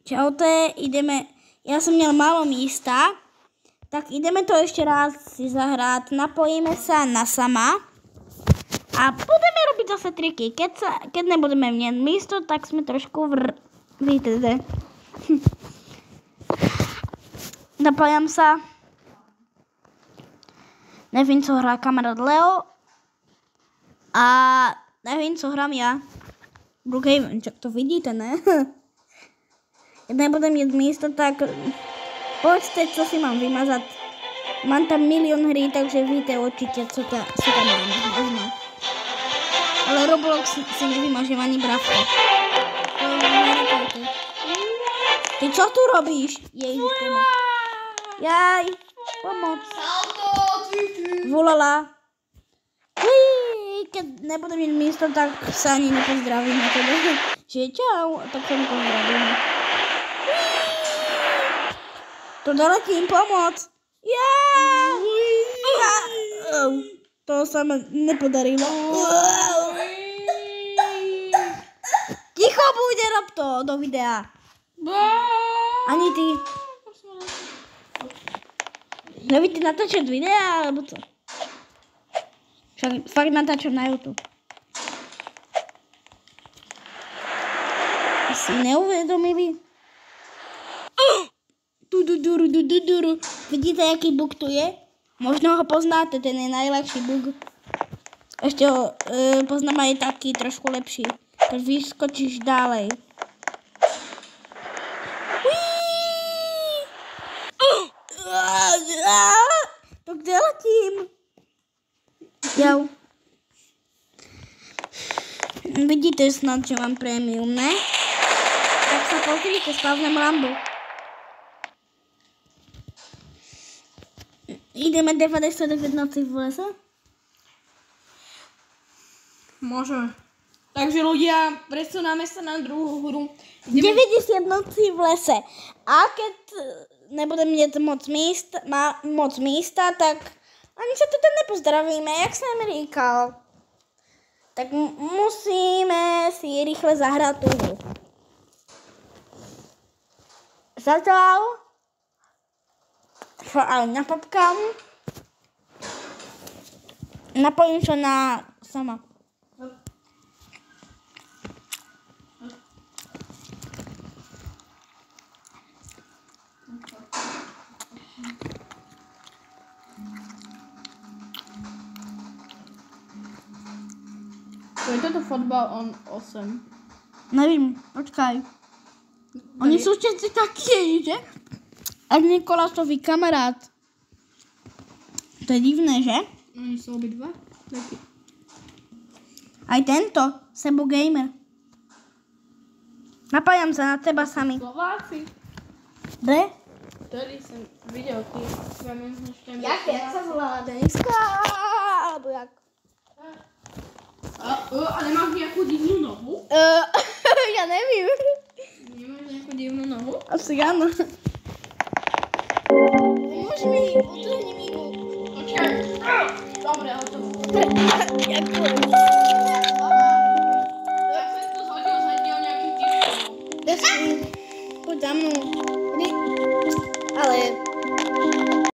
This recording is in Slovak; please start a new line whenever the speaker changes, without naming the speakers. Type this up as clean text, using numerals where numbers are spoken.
Čaute, ideme, ja som měl málo místa, tak ideme to ešte raz si zahrať, napojíme sa na sama a budeme robiť zase triky. Keď nebudeme mať místo, tak sme trošku víte. Napájam sa. Nevím, co hrá kamarát Leo a nevím, co hrám ja. Brookhaven, čak to vidíte, ne? Keď nebudem mať místo, tak povedzte, co si mám vymazať. Mám tam milión hry, takže víte určite, co tam mám. Možno. Ale Roblox si nevymažem ani bravko. Ty čo tu robíš? Ježiško. Jaj, pomoc. Volala. Keď nebudem mať místo, tak sa ani nepozdravíme. Čiže čau, tak sa nepozdravíme. To doletím, pomoc. To sa ma nepodarilo. Ticho bude, rob to do videa. Ani ty. Nevíte natáčať videa, alebo co? Však fakt natáčam na YouTube. Si neuvedomili? Vidíte, jaký bug tu je? Možno ho poznáte, ten je najlepší bug. Ešte ho poznám aj taký trošku lepší. Keď vyskočíš ďalej. To kde letím? Jau. Vidíte snad, že mám prémium, ne? Tak sa pozrite, spavnem lambu. Ideme 99 nocí v lese?
Môžeme. Takže ľudia, presunáme sa na druhú hru.
90 nocí v lese. A keď nebudem mať moc místa, tak ani sa teda nepozdravíme, jak som říkal. Tak musíme si rýchle zahrať tú hru. Zatiaľ sa aj napapkám. Napojím sa na sama.
To je toto fotbal on 8.
Nevím, počkaj. Oni sú všetci takí, že? A Nikolasový kamarát. To je divné, že?
Oni sú obidva takí.
Aj tento, Sebo Gamer. Napájam sa na teba sami.
Slováci.
Kde?
Vtedy som videl tých.
Jak sa volala Deniska? Alebo jak?
A nemáš nejakú divnú nohu?
Ja nevím.
Nemáš nejakú divnú nohu?
Asi áno. Pomôž mi, utrhni mi ho.
Počkaj. Dobre, hotovo.
Jak to je?